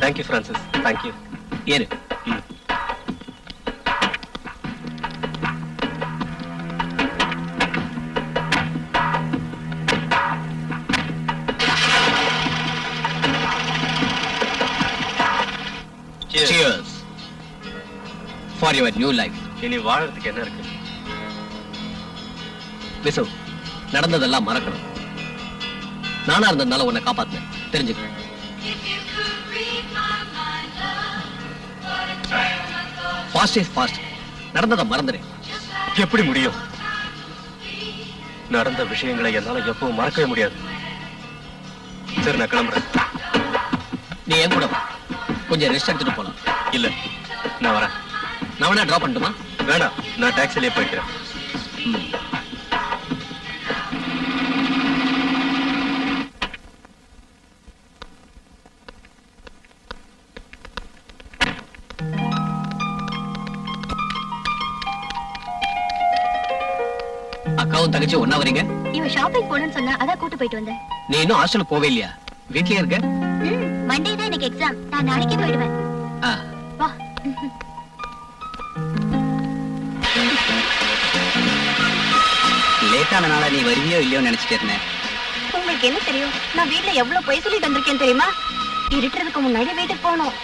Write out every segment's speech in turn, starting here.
Thank you Francis, thank you. ஏறு. Cheers for your new life. இனி வாழறதுக்கு என்ன இருக்கு? விசு, நடந்ததெல்லாம் மறக்கணும். நானா இருந்ததுனால உன்னை காப்பாத்தினேன், தெரிஞ்சுக்க. Fast is fast. நடந்ததை மறந்துடு. எப்படி முடியும்? நடந்த விஷயங்களை என்னால எப்பவும் மறக்கவே முடியாது. சரி, நான் கிளம்புறேன். நீ என் கூட வா. கொஞ்சம் ரெஸ்ட் எடுத்துட்டு போலாம். இல்ல, நான் வரேன். நான் வேணா டிராப் பண்ணட்டுமா? வேண்டாம், நான் டாக்ஸிலேயே போய்க்கிறேன். அக்காவும் தங்கச்சி ஒன்னா வரீங்க? இவ ஷாப்பிங் போகணும்னு சொன்னா அதான் கூட்டு போயிட்டு வந்தேன். நீ இன்னும் ஹாஸ்டலுக்கு போவே இல்லையா? வீட்லயே இருக்க? மண்டே தான் எனக்கு எக்ஸாம். நான் நாளைக்கே போயிடுவேன். வா. லேட்டானனால நீ வருவியோ இல்லையோ நினைச்சிட்டு இருந்தேன். உங்களுக்கு என்ன தெரியும்? நான் வீட்ல எவ்வளவு பொய் சொல்லிட்டு வந்திருக்கேன் தெரியுமா? இருட்டுறதுக்கு முன்னாடி வீட்டுக்கு போகணும்.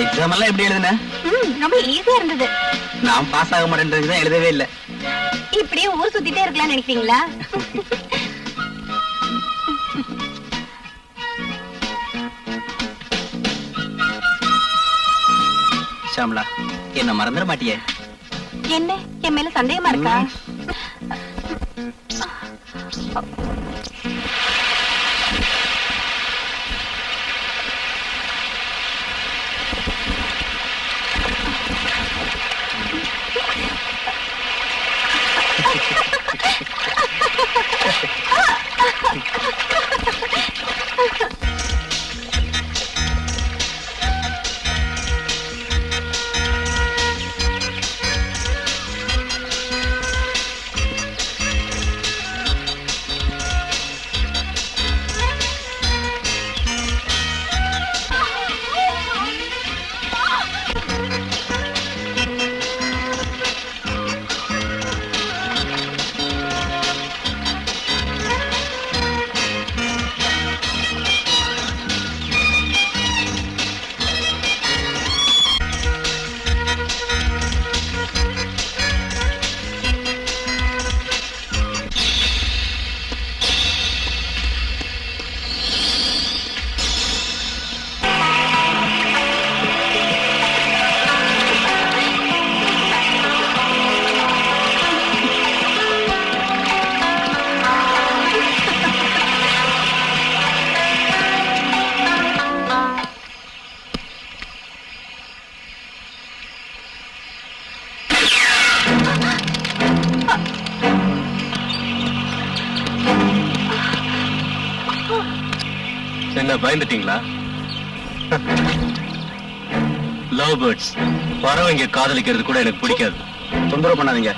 எக்ஸாம் எல்லாம் எப்படி எழுதுன? ரொம்ப ஈஸியா இருந்தது. நான் பாஸ் ஆக மாட்டேன்றதுதான் எழுதவே இல்லை. இப்படியே ஊர் சுத்திட்டே இருக்கலாம்னு நினைக்கிறீங்களா? ஷாம்லா, என்ன மறந்துட மாட்டியே? என்ன, என் மேல சந்தேகமா இருக்கா? என்ன பயந்துட்டீங்களா? லவ் பேர்ட்ஸ், பறவைங்க காதலிக்கிறது கூட எனக்கு பிடிக்காது. தொந்தரவு பண்ணாதீங்க.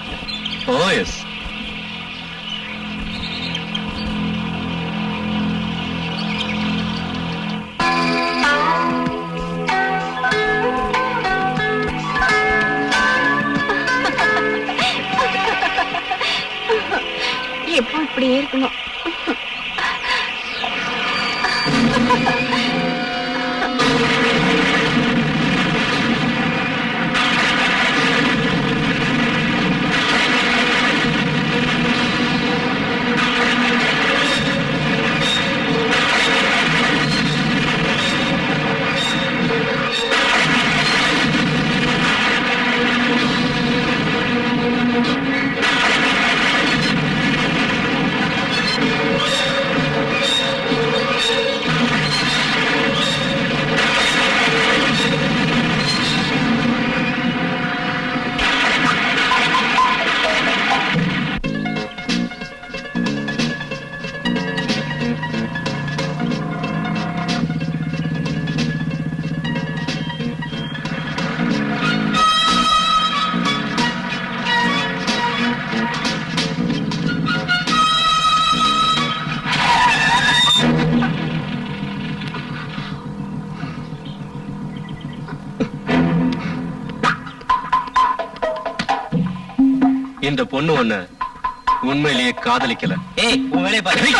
ஓ எஸ். எப்போ இப்படியே இருக்கணும். இந்த பொண்ணு ஒண்ணு உண்மையிலேயே காதலிக்கல. ஏய், உன் வேலையை பாரு.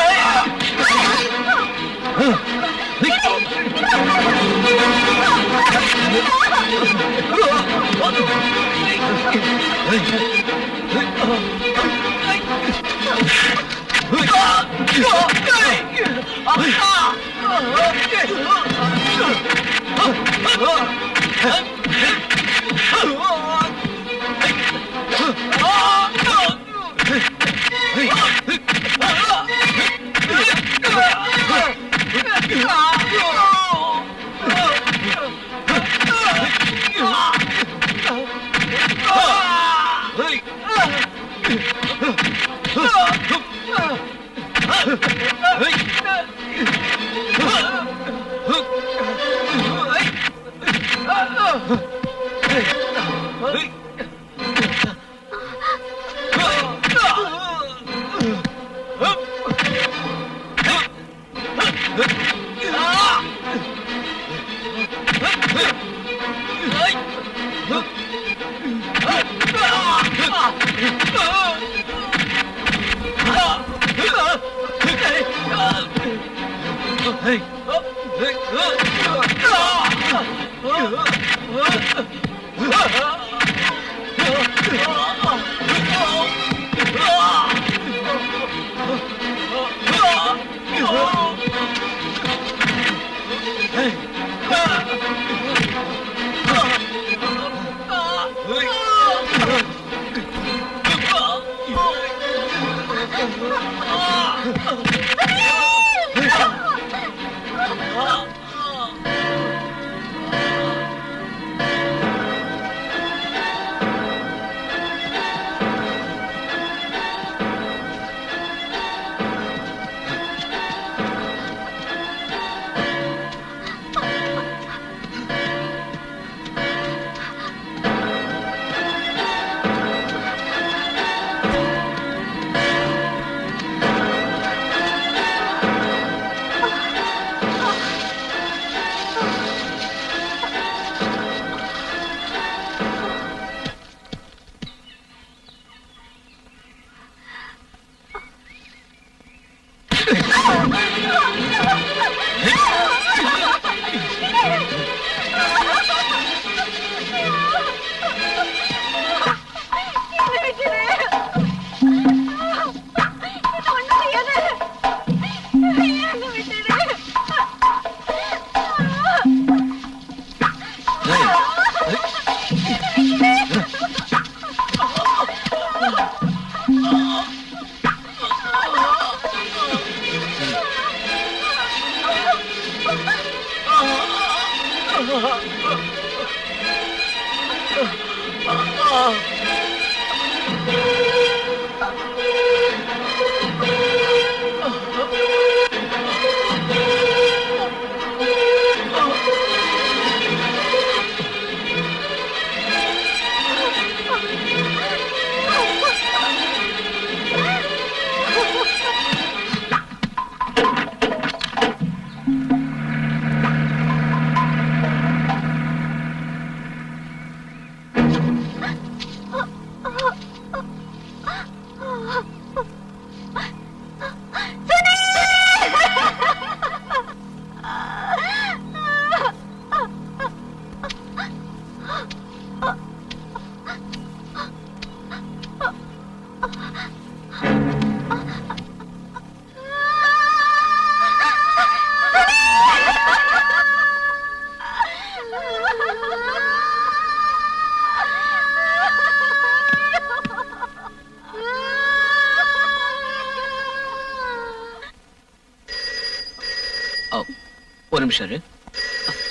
ஒரு நிமிஷம் இரு.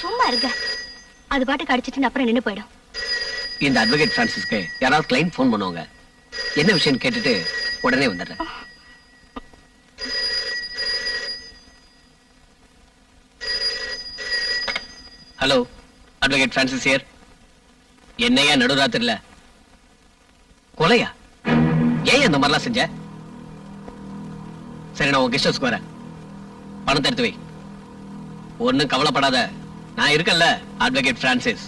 சும்மா இருங்க. அது பாட்டுக்கு அடிச்சிட்டு அப்புறம் நின்னு போயிடும். இந்த அட்வொகேட் பிரான்சிஸ்க்கு யாராவது கிளைண்ட் போன் பண்ணுவாங்க. என்ன விஷயம் கேட்டுட்டு உடனே வந்துடுறேன். Hello, advocate Francis here. என்னையா நடுராத்திரில கொலையா? ஏன் அந்த மாதிரிலாம் செஞ்ச? சரி, நான் உன் கெஸ்ட் ஹவுஸ்க்கு வரேன். பணத்தை எடுத்து வை. ஒன்னும் கவலைப்படாத, நான் இருக்கேன்ல, அட்வொகேட் பிரான்சிஸ்.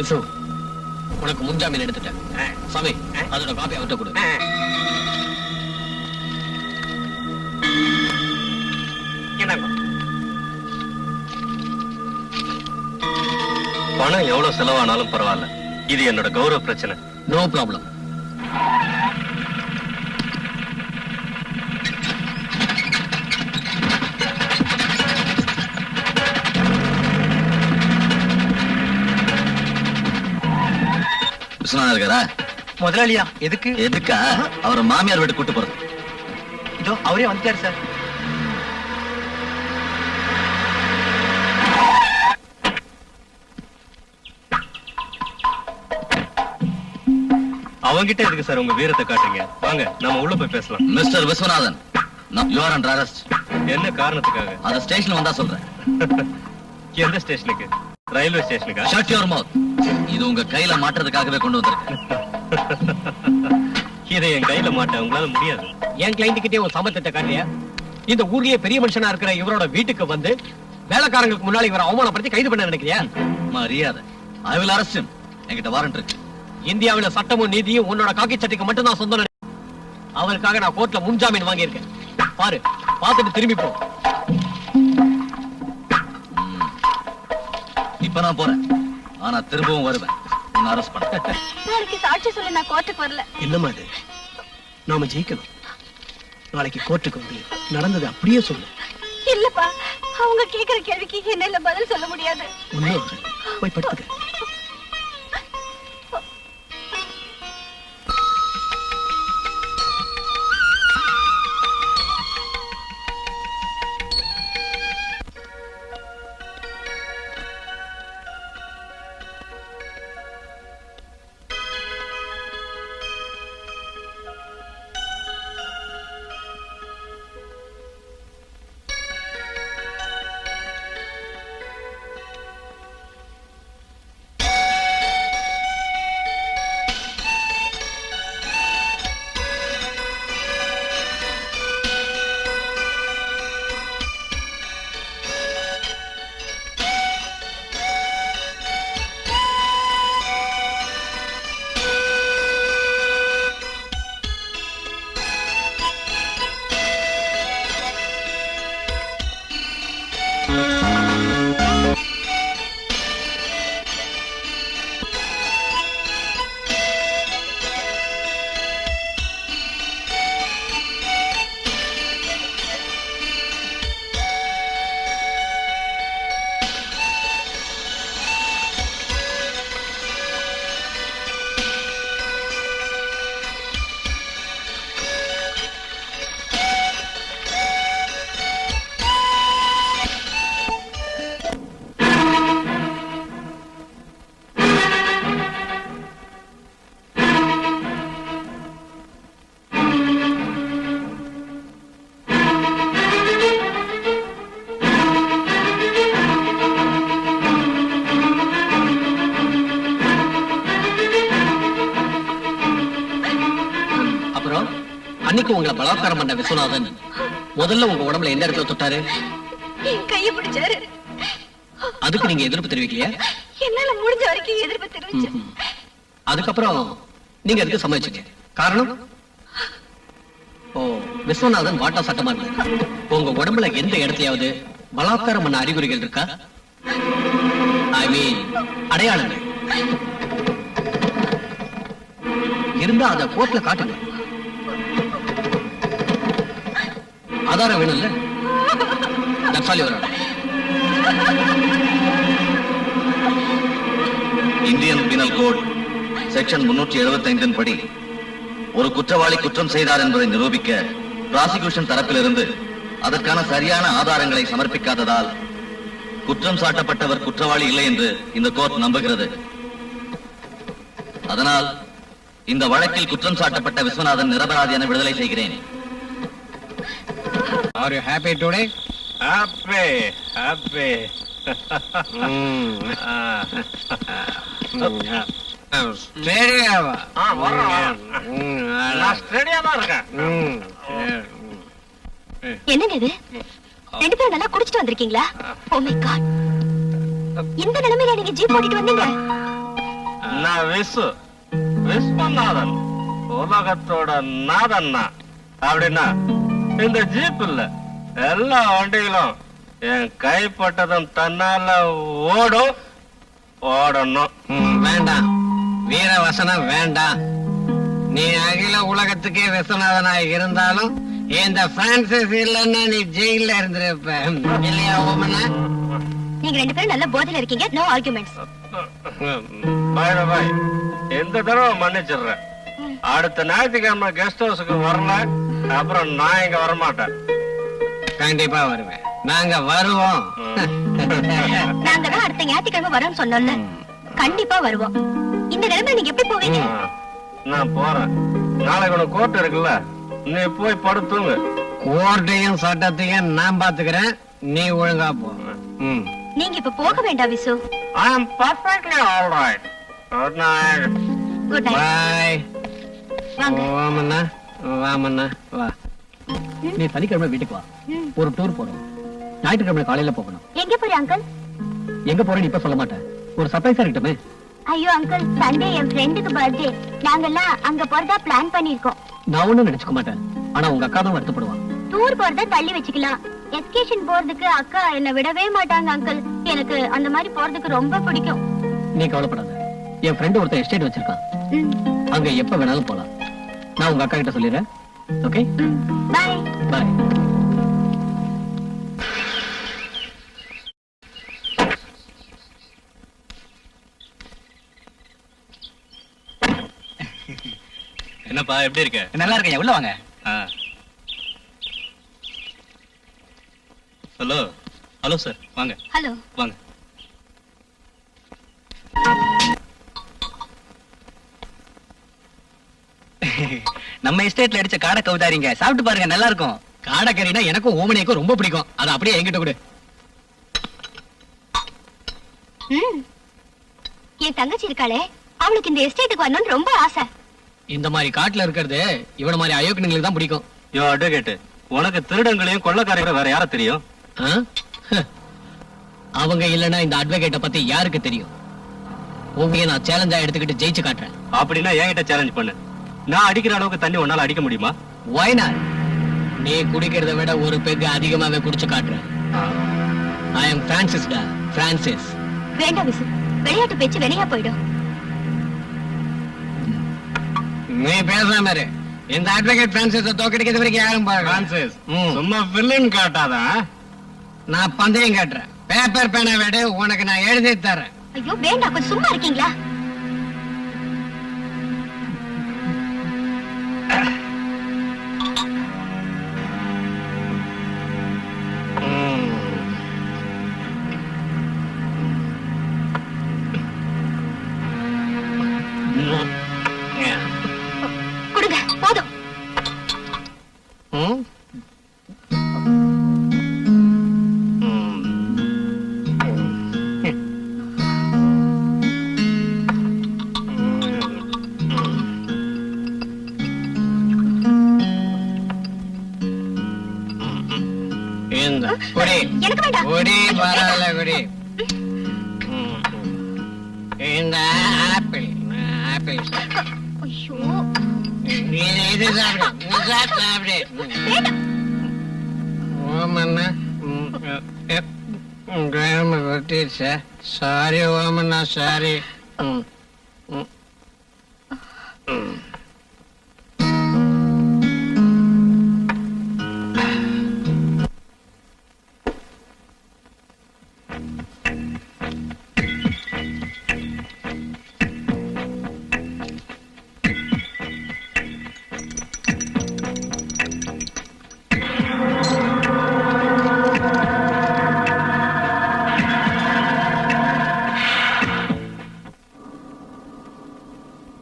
விசு, உனக்கு முன்ஜாமீன் எடுத்துட்டேன். சாமி, அதோட காப்பி அவர்கிட்ட கொடு. பணம் எவ்வளவு செலவானாலும் பரவாயில்ல, இது என்னோட கௌரவ பிரச்சனை. No problem. விஸ்வநாதன் இருக்காரா? முதலாளியா? எதுக்கு? எதுக்கா? அவரை மாமியார் வீட்டு கூட்டு போறது. இதோ அவரே வந்துட்டாரு சார். அவங்கிட்ட எதுக்கு சார் உங்க வீரத்தை காட்டுறீங்க? வாங்க நாம உள்ள போய் பேசலாம். Mister Viswanathan, you are under arrest. என்ன காரணத்துக்காக? அத ஸ்டேஷன் வந்தா சொல்றேன். எந்த ஸ்டேஷனுக்கு? ரயில்வே ஸ்டேஷனுக்கா? Shut your mouth. இது உங்க கையில மாட்டுறதுக்காகவே கொண்டு வந்திருக்கேன். இதை என் கையில மாட்ட உங்களால முடியாது. என் கிளைண்ட் கிட்டே ஒரு சம்பந்தத்தை காட்டியா? இந்த ஊர்லயே பெரிய மனுஷனா இருக்கிற இவரோட வீட்டுக்கு வந்து வேலைக்காரங்களுக்கு முன்னாடி இவரை அவமானப்படுத்தி கைது பண்ண நினைக்கிறியா? மரியாதை. I will arrest him. என்கிட்ட வாரண்ட் இருக்கு. இந்தியாவில சட்டமும் நீதியும் உன்னோட காக்கி சட்டைக்கு மட்டும் தான் சொந்தம். அவருக்காக நான் கோர்ட்ல முன்ஜாமீன் வாங்கி இருக்கேன். பாரு, பார்த்துட்டு திரும்பி போ. இப்ப நான் போறேன், ஆனா திரும்பவும் வருவேன். உன்னை அரெஸ்ட் பண்ண. நாளைக்கு சாட்சி சொல்ல நான் கோர்ட்டுக்கு வரல. என்னம்மா இது? நாம ஜெயிக்கணும். நாளைக்கு கோர்ட்டுக்கு வந்து நடந்தது அப்படியே சொல்லு. இல்லப்பா, அவங்க கேக்குற கேள்விக்கு என்னால பதில் சொல்ல முடியாது. ஒன்னும் போய் படுத்துக்க. அன்னைக்கு உங்களை பலாத்காரம் பண்ண விஸ்வநாதன் முதல்ல உங்க உடம்புல எந்த இடத்துல தொட்டாரு? என் கையை பிடிச்சாரு. அதுக்கு நீங்க எதிர்ப்பு தெரிவிக்கலையா? என்னால முடிஞ்ச வரைக்கும் எதிர்ப்பு தெரிவிச்சேன். அதுக்கப்புறம் நீங்க அதுக்கு சம்மதிச்சீங்க. காரணம்? ஓ, விஸ்வநாதன் வாட்டா சட்டமா இல்ல. உங்க உடம்புல எந்த இடத்துலயாவது பலாத்காரம் பண்ண அறிகுறிகள் இருக்கா? ஐ மீன் அடையாளங்கள் இருந்தா அத கோர்ட்ல காட்டுங்க. ஆதாரம் வேணும்ல? இந்தியன் பீனல் கோட் செக்ஷன் 375 படி ஒரு குற்றவாளி குற்றம் செய்தார் என்பதை நிரூபிக்க பிராசிகியூஷன் தரப்பிலிருந்து அதற்கான சரியான ஆதாரங்களை சமர்ப்பிக்காததால் குற்றம் சாட்டப்பட்டவர் குற்றவாளி இல்லை என்று இந்த கோர்ட் நம்புகிறது. அதனால் இந்த வழக்கில் குற்றம் சாட்டப்பட்ட விஸ்வநாதன் நிரபராதி என விடுதலை செய்கிறேன். Are you happy today? Happy, happy. ஸ்டேடியாவா? நான் ஸ்டேடியாவா இருக்கேன். என்னங்க இது? ரெண்டு பேரும் நல்லா குடிச்சிட்டு வந்திருக்கீங்களா? Oh my God. இந்த நிலைமையில நீங்க ஜீப் ஓட்டிட்டு வந்தீங்க? நான் விஸ்வநாதன், உலகத்தோட நாதன்னா. அப்படின்னா இந்த ஜீப் இல்ல, எல்லா வண்டிகளும் என் கைப்பட்டதும் தன்னால ஓடணும். வேண்டாம், வீர வசனம் வேண்டாம். நீ அகில உலகத்துக்கே விஸ்வநாதனாய் இருந்தாலும் இந்த பிரான்சிஸ் இல்லன்னா நீ ஜெயில இருந்திருப்ப இல்லையா ஓமனா? நீங்க 2 பேரும் நல்ல போதையில இருக்கீங்க. No arguments. பாய் எந்த தடவை மன்னிச்சிடுறேன். அடுத்த ஞாயிற்றுக்கிழமை கெஸ்ட் ஹவுஸுக்கு வரல, அப்புறம் நான் இங்க வரமாட்டேன். கண்டிப்பா வருவேன், நாங்க வருவோம். நாங்க தான் அடுத்த ஞாயிற்றுக்கிழமை வரோம்னு சொன்னோம்ல, கண்டிப்பா வருவோம். இந்த நிலைமை நீங்க எப்படி போவீங்க? நான் போறேன். நாளைக்கு உனக்கு கோர்ட் இருக்குல்ல, நீ போய் படுத்துங்க. கோர்ட்டையும் சட்டத்தையும் நான் பாத்துக்கிறேன், நீ ஒழுங்கா போ. நீங்க இப்ப போக வேண்டாம் Visu. I am perfectly all right. Good night. Good night. Bye. வாங்க. வாமண்ணா, வாமண்ணா, வா. நீ சனிக்கிழமை வீட்டுக்கு வா, ஒரு டூர் போறோம். ஞாயிற்றுக்கிழமை காலையில போகணும். எங்க போறீங்க அங்கிள்? எங்க போறேன்னு இப்ப சொல்ல மாட்டேன், ஒரு சர்ப்ரைஸா இருக்கட்டுமே. ஐயோ அங்கிள், சண்டே என் ஃப்ரெண்டுக்கு பர்த்டே. நாங்கெல்லாம் அங்க போறதா பிளான் பண்ணிருக்கோம். நான் ஒண்ணும் நினைச்சுக்க மாட்டேன், ஆனா உங்க அக்கா தான் வருத்தப்படுவான். டூர் போறத தள்ளி வச்சுக்கலாம். எஸ்கேஷன் போறதுக்கு அக்கா என்ன விடவே மாட்டாங்க அங்கிள். எனக்கு அந்த மாதிரி போறதுக்கு ரொம்ப பிடிக்கும். நீ கவலைப்படாத, என் ஃப்ரெண்ட் ஒருத்தன் எஸ்டேட் வச்சிருக்கான், அங்க எப்ப வேணாலும் போலாம். நான் உங்க அக்கா கிட்ட சொல்லிடுறேன். Okay, bye bye. என்னப்பா, எப்படி இருக்க? நல்லா இருக்கேன், உள்ள வாங்க. ஹலோ ஹலோ சார், வாங்க ஹலோ. வாங்க. நம்ம எஸ்டேட்ல அடிச்ச காடை கவுதாரிங்க, சாப்பிட்டு பாருங்க, நல்லா இருக்கும். காடைக்கறினா எனக்கும் ஓமனைக்கும் ரொம்ப பிடிக்கும், அதை அப்படியே என்கிட்ட கொடு. என் தங்கச்சி இருக்காளே, அவளுக்கு இந்த எஸ்டேட்டுக்கு வரணும்னு ரொம்ப ஆசை. இந்த மாதிரி காட்டுல இருக்கிறது இவன மாதிரி அயோக்கியங்களுக்கு தான் பிடிக்கும். யோ அட்வொகேட், உனக்கு திருடங்களையும் கொள்ளக்காரையும் வேற யார தெரியும்? ஆ? அவங்க இல்லனா இந்த அட்வொகேட்ட பத்தி யாருக்கு தெரியும்? உங்களையே நான் சேலஞ்சா எடுத்துக்கிட்டு ஜெயிச்சு காட்டுறேன். அப்படின்னா என்கிட்ட சேலஞ்ச் பண்ணு. நான் அடிக்கிற அளவுக்கு தண்ணி உன்னால அடிக்க முடியுமா? Why not? நீ குடிக்கிறத விட ஒரு பெக் அதிகமாவே குடிச்சு காட்டுறேன். I am Francis டா, Francis. வேண்டாம் விசு, விளையாட்டு பேச்சு வெளியா போயிடும். நீ பேசாம இரு. இந்த அட்வொகேட் பிரான்சிஸ தோக்கடிக்கிறது வரைக்கும் யாரும் பாருங்க. பிரான்சிஸ், சும்மா வில்லன் காட்டாத. நான் பந்தயம் காட்டுறேன். பேப்பர் பேனா விட உனக்கு நான் எழுதி தரேன். ஐயோ வேண்டாம், கொஞ்சம் சும்மா இருக்கீங்களா? கொடுங்க, போதும். இந்த குடி, எனக்கு வேண்டாம். குடி, பரவாயில்ல குடி. இந்த ஆப்பிள், ஆப்பிள் ஐயோ இது சாப்பிடு, இது சாப்பிடு. வேண்டாம். ஓமண்ணா, கிராம கொட்டிடுச்சா? Sorry ஓமண்ணா, sorry.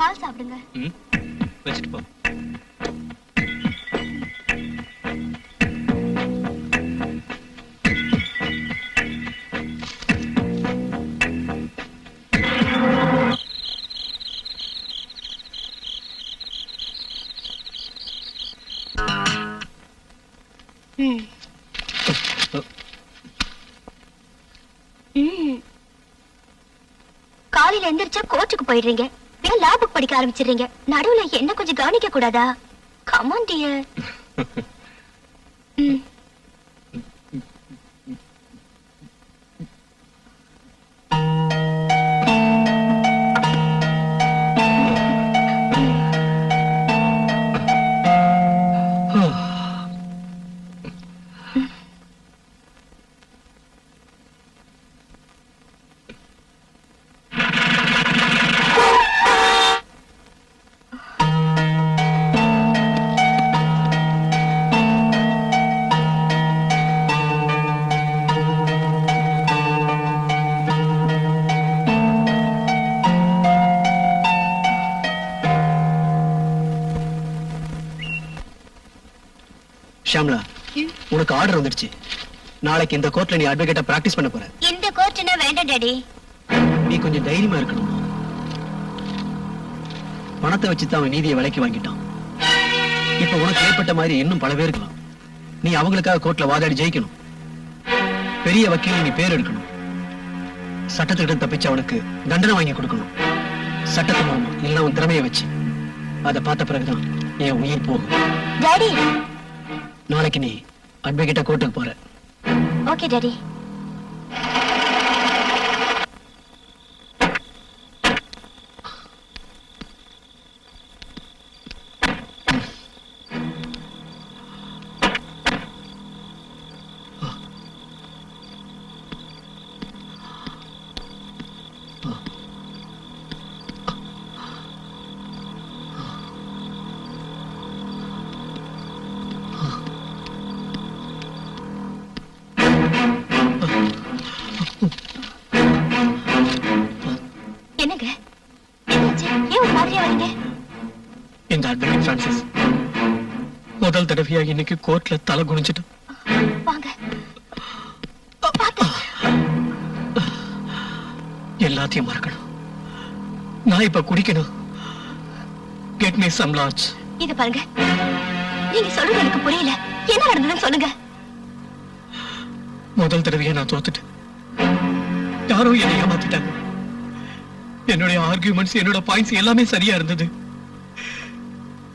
பால் சாப்பிடுங்க. வச்சுட்டு போ. காலையில எந்திரிச்சா கோர்ட்டுக்கு போயிடுறீங்க, லா புக் படிக்க ஆரம்பிச்சிடுறீங்க. நடுவுல என்ன கொஞ்சம் கவனிக்க கூடாதா? Come on dear. ஷாம்லா, உனக்கு ஆர்டர் வந்துடுச்சு. நாளைக்கு இந்த கோர்ட்ல நீ அட்வொகேட்டா பிராக்டிஸ் பண்ண போற. இந்த கோர்ட்னா வேண்டாம் டாடி. நீ கொஞ்சம் தைரியமா இருக்கணும். பணத்தை வச்சுதான் அவன் நீதியை விலைக்கு வாங்கிட்டான். இப்ப உனக்கு ஏற்பட்ட மாதிரி இன்னும் பல பேர் இருக்கலாம். நீ அவங்களுக்காக கோர்ட்ல வாதாடி ஜெயிக்கணும். பெரிய வக்கீல் நீ பேர் எடுக்கணும். சட்டத்திட்ட தப்பிச்சு அவனுக்கு தண்டனை வாங்கி கொடுக்கணும். சட்டத்தை மூலமா இல்லைன்னா உன் திறமையை வச்சு அதை பார்த்த பிறகுதான் என் உயிர் போகும். டாடி, நாளைக்கு நீ அட்வொகேட்டா கோர்ட்டுக்கு போற. Okay daddy. என்னங்க என்னாச்சு? ஏன் ஒரு மாதிரியா வரீங்க? இந்த அட்வொகேட் பிரான்சிஸ் முதல் தடவையா இன்னைக்கு கோர்ட்ல தலை குனிஞ்சிட்டு வாங்க. பாத்து. எல்லாத்தையும் மறக்கணும். நான் இப்ப குடிக்கணும். Get me some large. இத பாருங்க, நீங்க சொல்றது எனக்கு புரியல. என்ன நடந்ததுன்னு சொல்லுங்க. முதல் தடவையா நான் தோத்துட்டேன். யாரோ என்னை ஏமாத்திட்டாங்க. என்னுடைய ஆர்கியூமெண்ட்ஸ், என்னோட பாயிண்ட்ஸ் எல்லாமே சரியா இருந்தது.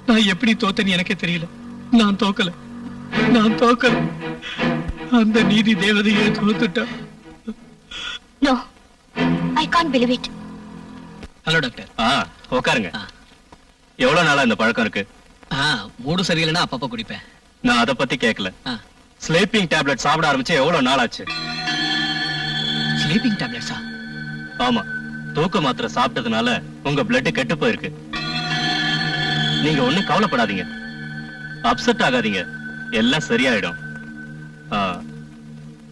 நான் எப்படி தோத்தேன்னு எனக்கே தெரியல. நான் தோக்கல. அந்த நீதி தேவதையே தோத்துட்டா. No, I can't believe it. Hello doctor. உட்காருங்க. எவ்வளவு நாளா இந்த பழக்கம் இருக்கு? மூடு சரியில்லைன்னா அப்பப்ப குடிப்பேன். நான் அதை பத்தி கேட்கல. ஸ்லீப்பிங் டேப்லெட் சாப்பிட ஆரம்பிச்சு எவ்வளவு நாள் ஆச்சு? ஸ்லீப்பிங் டேப்லெட்ஸா? ஆமா, தூக்க மாத்திரை சாப்பிட்டதுனால உங்க பிளட் கெட்டு போயிருக்கு. நீங்க ஒண்ணும் கவலைப்படாதீங்க, அப்செட் ஆகாதீங்க, எல்லாம் சரியாயிடும்.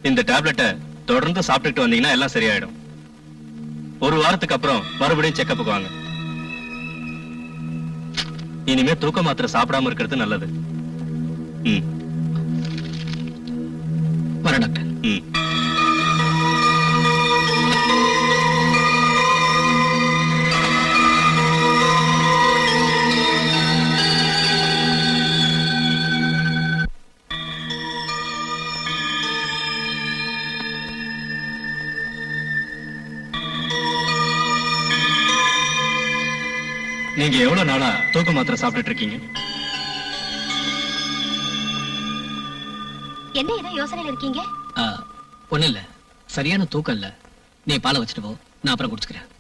இந்த டேப்லெட்டை தொடர்ந்து சாப்பிட்டுட்டு வந்தீங்கன்னா எல்லாம் சரியாயிடும். ஒரு வாரத்துக்கு அப்புறம் மறுபடியும் செக்கப்புக்கு வாங்க. இனிமே தூக்க மாத்திரை சாப்பிடாம இருக்கிறது நல்லது. வர டாக்டர். நீங்க எவ்வளவு நாளா தூக்க மாத்திரை சாப்பிட்டுட்டு இருக்கீங்க? என்ன ஏதோ யோசனையில இருக்கீங்க? ஒண்ணு இல்ல, சரியான தூக்கம் இல்ல. நீ பாலை வச்சுட்டு போ, நான் அப்புறம் குடிச்சுக்கிறேன்.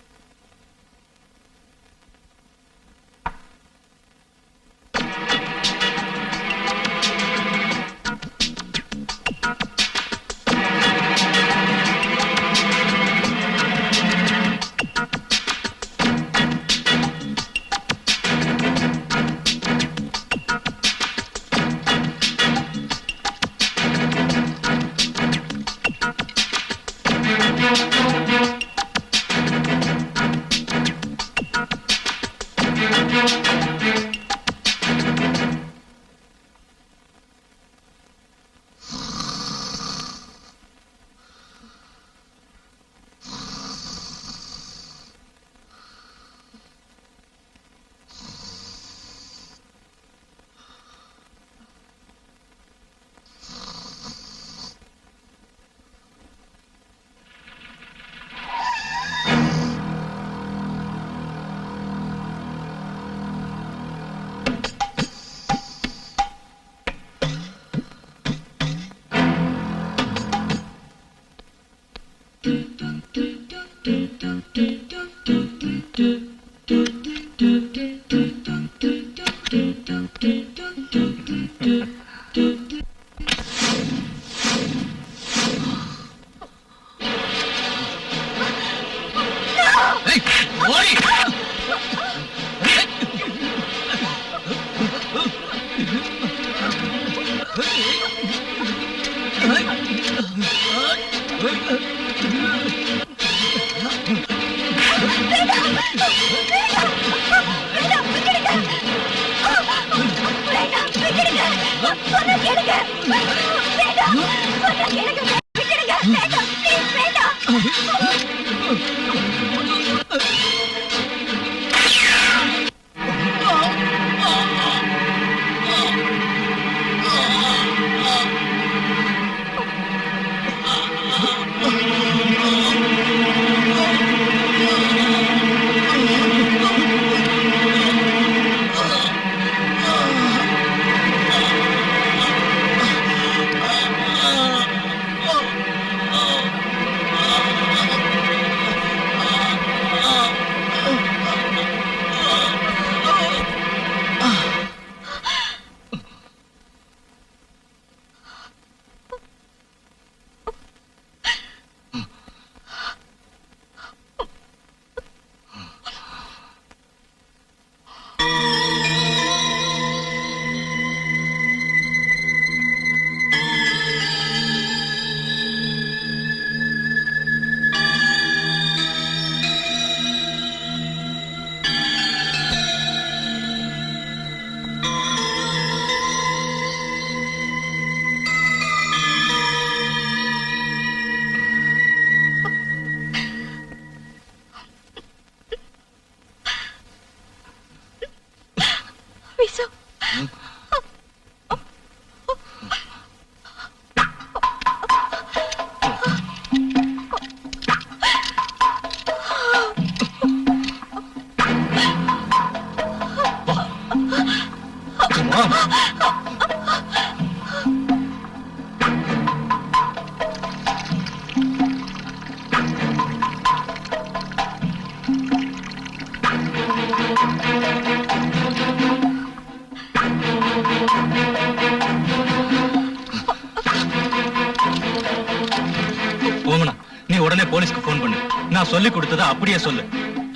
நீ உடனே போலீஸ்க்கு போன் பண்ணு. நான் சொல்லி கொடுத்ததை அப்படியே சொல்லு.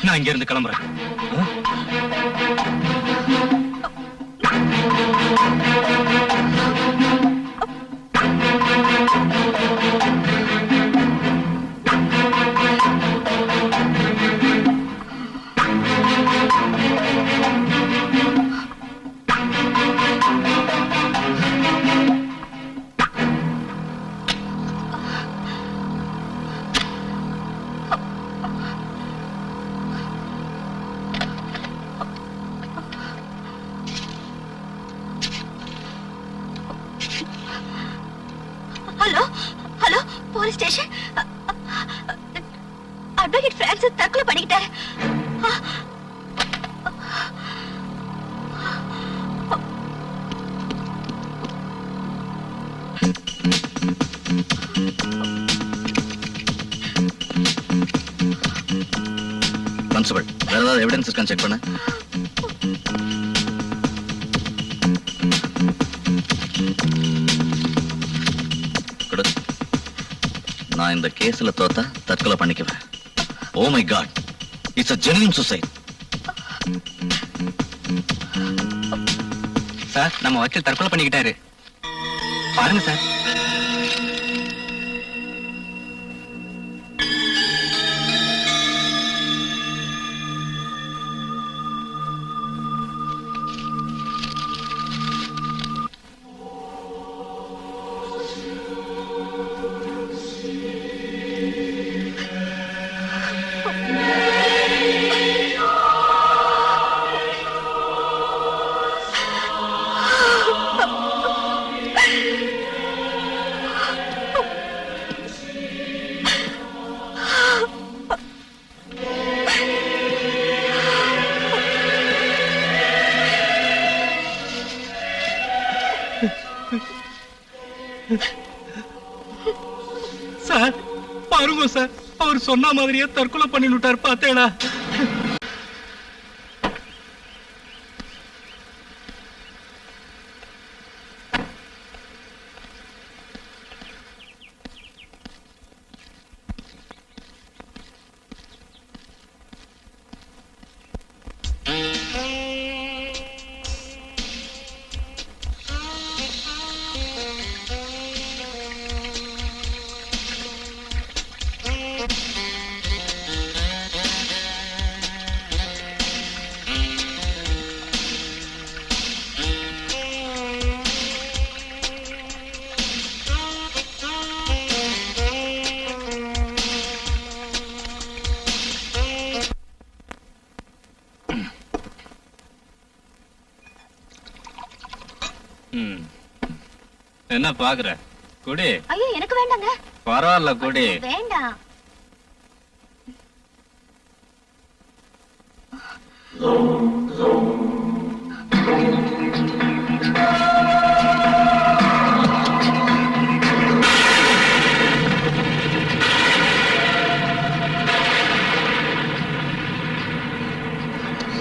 நான் இங்க இருந்து கிளம்புறேன். Hello hello police station. Advocate Francis தற்கொலை பண்ணிக்கிட்டாரு. கான்ஸ்டபிள், வேற ஏதாவது எவிடன்ஸ் இருக்கான்னு செக் பண்ண. நான் இந்த கேஸ்ல தோத்தா தற்கொலை பண்ணிக்குவேன். Oh my God, it's a genuine suicide. Sir, நம்ம வக்கீல் தற்கொலை பண்ணிக்கிட்டாரு. பாருங்க சார். சார் பாருங்க சார், அவர் சொன்ன மாதிரியே தற்கொலை பண்ணிட்டார். பார்த்தேடா. ம். என்ன பாக்குற? குடி. ஐயோ எனக்கு வேண்டாங்க. பரவாயில்ல குடி. வேண்டாம்.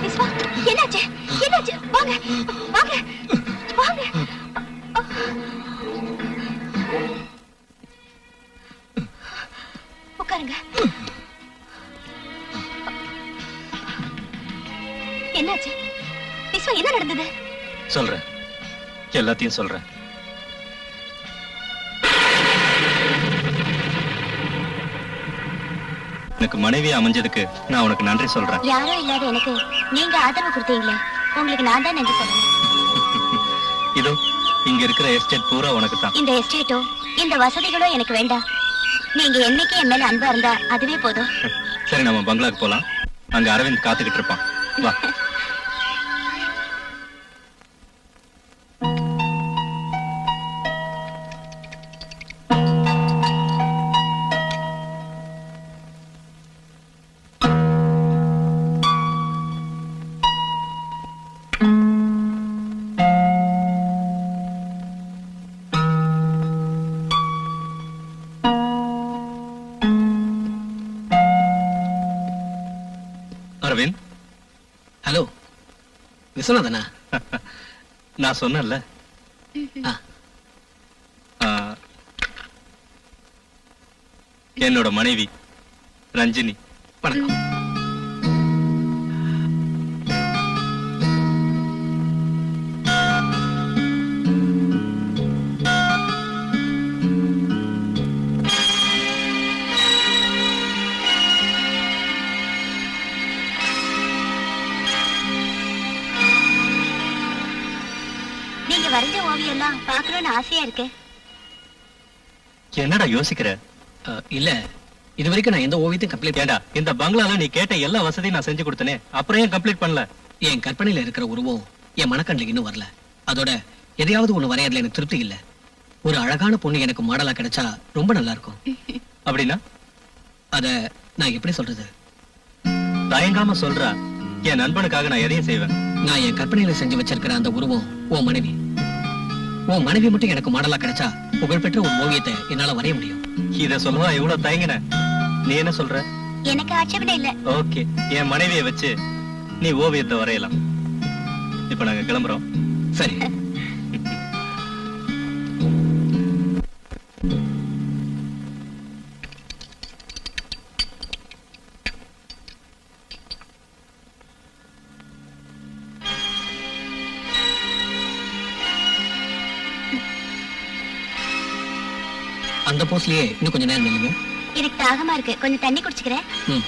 விஸ்வா, என்னாச்சு? என்னாச்சு? வாங்க, வாங்க, வாங்க. உட்காருங்க. என்னாச்சு? விஸ்வா, என்ன நடந்தது? சொல்றேன், எல்லாத்தையும் சொல்றேன். எனக்கு மனைவி அமைஞ்சதுக்கு நான் உனக்கு நன்றி சொல்றேன். யாரோ இல்லாத எனக்கு நீங்க ஆதரவு கொடுத்தீங்களே, உங்களுக்கு நான் தான் நன்றி சொல்லணும். இதோ இங்க இருக்கிற எஸ்டேட் பூரா உனக்கு தான். இந்த எஸ்டேட்டோ இந்த வசதிகளோ எனக்கு வேண்டாம். நீங்க என்னைக்கு என் மேல அன்பா இருந்தா அதுவே போதும். சரி, நம்ம பங்களாக்கு போலாம். அங்க அரவிந்த் காத்துக்கிட்டு இருப்பான். வா. அரவிந்த். ஹலோ, விஸ்வநாதனா? நான் சொன்னேன்ல, ஆ, ஆ, என்னோட மனைவி ரஞ்சினி. வணக்கம். நீங்க வரைஞ்ச ஓவியம் எல்லாம் பாக்கணும்னு ஆசையா இருக்கு. என்னடா யோசிக்கிற? இல்ல, இது வரைக்கும் நான் எந்த ஓவியத்தையும் கம்ப்ளீட் ஏண்டா, இந்த பங்களால நீ கேட்ட எல்லா வசதியும் நான் செஞ்சு கொடுத்தனே, அப்புறம் ஏன் கம்ப்ளீட் பண்ணல? என் கற்பனையில இருக்கிற உருவம் என் மனக்கண்ணுக்கு இன்னும் வரல. அதோட எதையாவது ஒண்ணு வரையறதுல எனக்கு திருப்தி இல்ல. ஒரு அழகான பொண்ணு எனக்கு மாடலா கிடைச்சா ரொம்ப நல்லா இருக்கும். அப்படின்னா அத நான் எப்படி சொல்றது? தயங்காம சொல்றா. என் நண்பனுக்காக நான் எதையும் செய்வேன். நான் என் கற்பனையில செஞ்சு வச்சிருக்கிற அந்த உருவம் உன் மனைவி. உன் மனைவி மட்டும் எனக்கு மாடலா கிடைச்சா புகழ்பெற்ற ஒரு ஓவியத்தை என்னால வரைய முடியும். இத சொல்லவா இவ்வளவு தயங்கின? நீ என்ன சொல்ற? எனக்கு ஆட்சேபனை இல்ல. ஓகே, என் மனைவியை வச்சு நீ ஓவியத்தை வரையலாம். இப்ப நாங்க கிளம்புறோம். சரி. அந்த போஸ்ட்லயே இன்னும் கொஞ்ச நேரம் நில்லுங்க. எனக்கு தாகமா இருக்கு, கொஞ்சம் தண்ணி குடிச்சுக்கிறேன். ம்.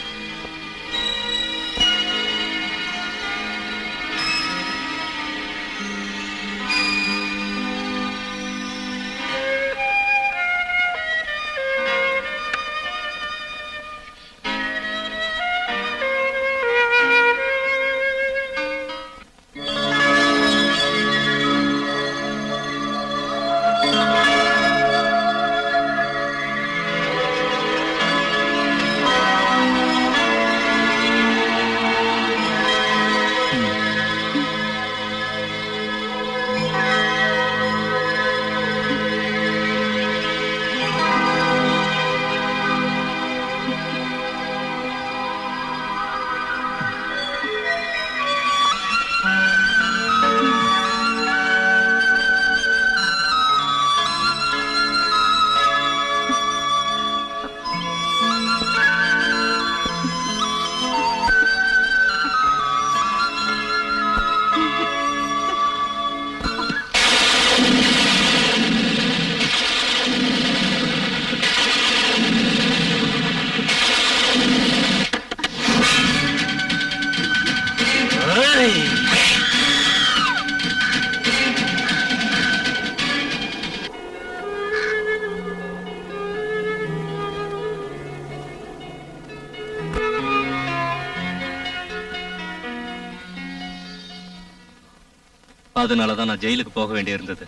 அதனாலதான் நான் ஜெயிலுக்கு போக வேண்டியிருந்தது.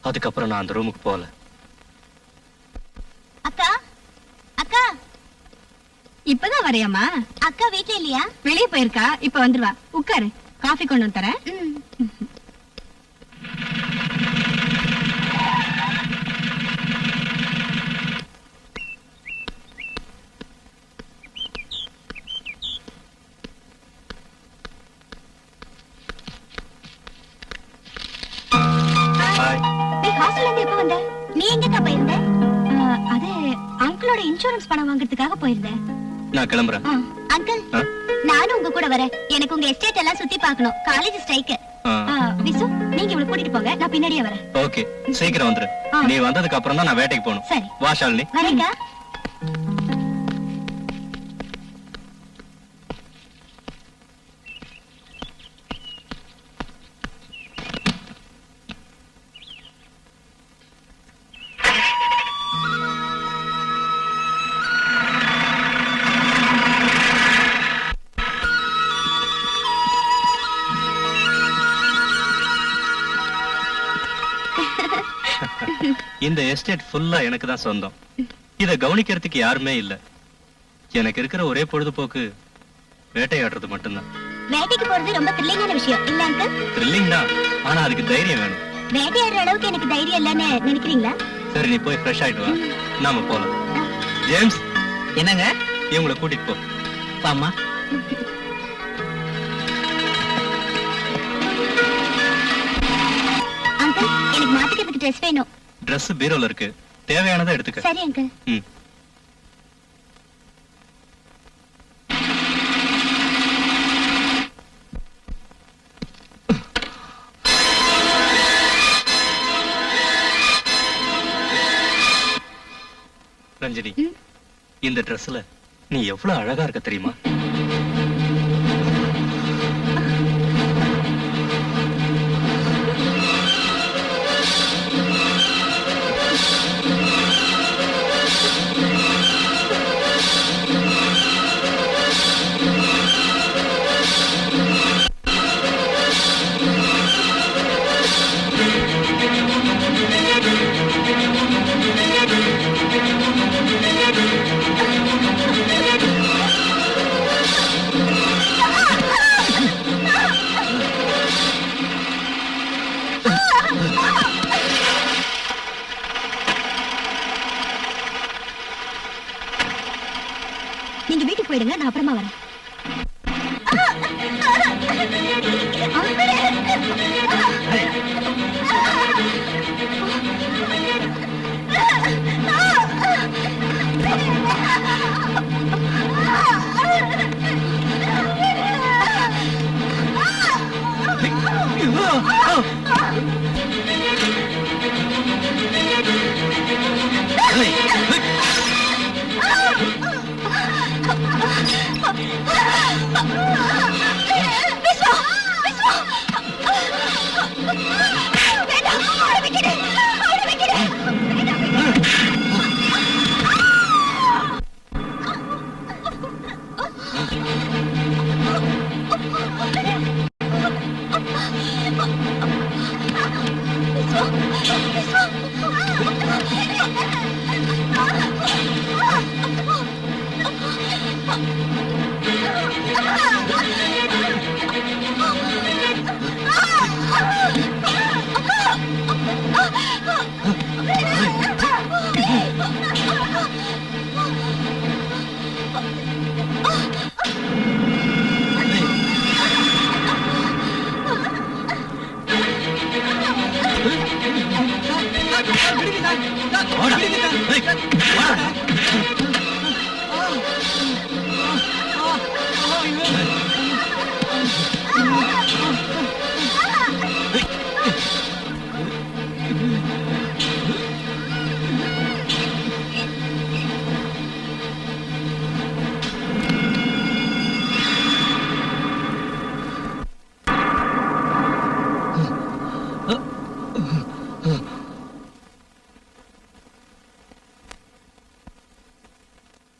அதுக்கப்புறம் நான் அந்த ரூமுக்கு போகல. அக்கா அக்கா இப்பதான் வரையாமா? அக்கா வீட்ல இல்லையா? வெளியே போயிருக்கா, இப்ப வந்துருவா. உட்காரு, காஃபி கொண்டு வந்து தரேன். ஹாய். நீ ஹாஸ்டல்ல இருந்து எப்ப வந்த? நீ எங்கக்கா போயிருந்த? அது அங்கிளோட இன்சூரன்ஸ் பணம் வாங்குறதுக்காக போயிருந்தேன். நான் கிளம்புறேன். அங்கிள் ஆ? நானும் உங்க கூட வரேன். எனக்கு உங்க எஸ்டேட் எல்லாம் சுத்தி பார்க்கணும். College strike. விசு நீங்க இவளை கூட்டிட்டு போங்க, நான் பின்னாடியே வரேன். ஓகே, சீக்கிரம் வந்துரு. நீ வந்ததுக்கு அப்புறம் தான் நான் வேட்டைக்கு போகணும். சரி. வா ஷாலினி. வரேங்க. இந்த எஸ்டேட் ஃபுல்லா எனக்கு தான் சொந்தம். இத கவனிக்கிறதுக்கு யாருமே இல்ல. எனக்கு இருக்கிற ஒரே பொழுதுபோக்கு வேட்டையாடுறது மட்டும்தான். வேட்டைக்கு போறது ரொம்ப த்ரில்லிங்கான விஷயம் இல்ல அங்கிள்? த்ரில்லிங் தான், ஆனா அதுக்கு தைரியம் வேணும். வேட்டையாடுற அளவுக்கு எனக்கு தைரியம் இல்லன்னு நினைக்கிறீங்களா? சரி, நீ போய் ஃப்ரெஷ் ஆயிட்டு வா, நாம போலாம். ஜேம்ஸ், என்னங்க? இவங்களை கூட்டிட்டு போ. பாமா. அங்கிள் எனக்கு மாத்திக்கிறதுக்கு ட்ரெஸ் வேணும். Dress பீரோல இருக்கு, தேவையானதை எடுத்துக்க. சரி அங்கிள். ம். ரஞ்சினி, இந்த Dressல நீ எவ்வளவு அழகா இருக்க தெரியுமா? நீங்க வீட்டுக்கு போயிடுங்க, நான் அப்புறமா வரேன்.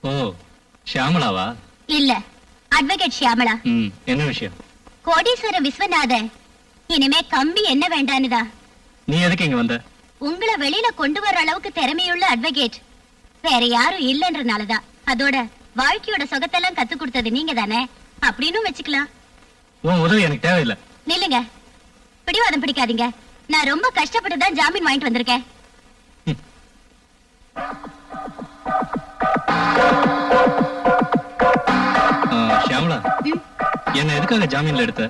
ஓ, ஷியாமளாவா? இல்ல, அட்வொகேட் ஷியாமளா. என்ன விஷயம்? கோடீஸ்வர விஸ்வநாதன் இனிமே கம்பி என்ன வேண்டானுதா. நீ எதுக்கு இங்க வந்த? உங்களை வெளியில கொண்டு வர அளவுக்கு திறமையுள்ள அட்வொகேட் வேற யாரும் இல்லன்றனாலதான். அதோட வாழ்க்கையோட சொகத்தெல்லாம் கத்து கொடுத்தது நீங்க தானே அப்படின்னு வச்சுக்கலாம். உன் உதவி எனக்கு தேவையில்லை. நில்லுங்க, பிடிவாதம் பிடிக்காதீங்க. நான் ரொம்ப கஷ்டப்பட்டு தான் ஜாமீன் வாங்கிட்டு வந்திருக்கேன். ஷியாமளா, என்ன எதுக்காக ஜாமீன்ல எடுத்த?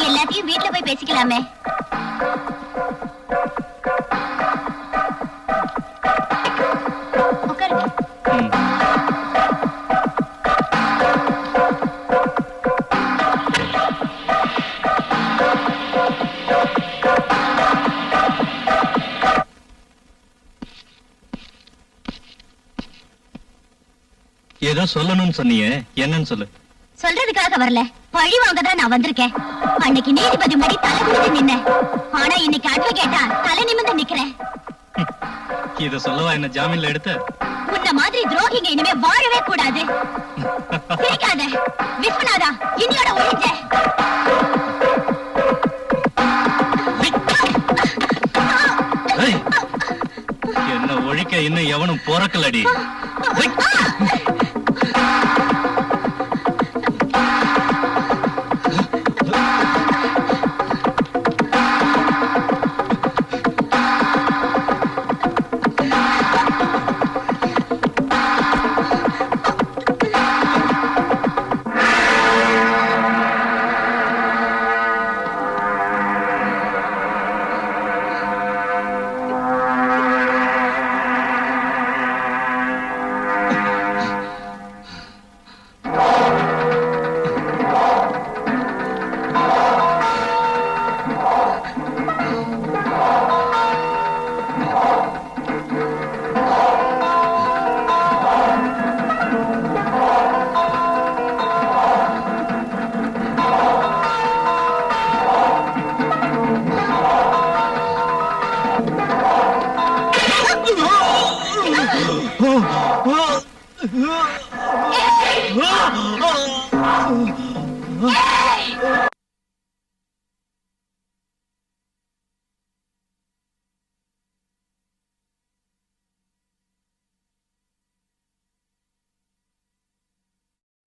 எல்லாத்தையும் வீட்டுல போய் பேசிக்கலாமே. உட்காருங்க. ம். ஏதோ சொல்லணும்னு சொன்னியே, என்னன்னு சொல்லு. சொல்றதுக்காக வரல, பழி வாங்க தான் நான் வந்திருக்கேன். அன்னைக்கு நீதிபதி முன்னாடி தலை குனிஞ்சு நின்னேன். ஆனா இன்னைக்கு அட்வொகேட்டா தலை நிமிர்ந்து நிக்கிறேன். இத சொல்லவா என்ன ஜாமீன்ல எடுத்த? உன்ன மாதிரி துரோகிங்க இனிமே வாழவே கூடாது. சிரிக்காத விஸ்வநாதா, இன்னியோட ஒழிஞ்ச. ஏய், என்ன ஒழிக்க இன்னும் எவனும் போறக்கலடி.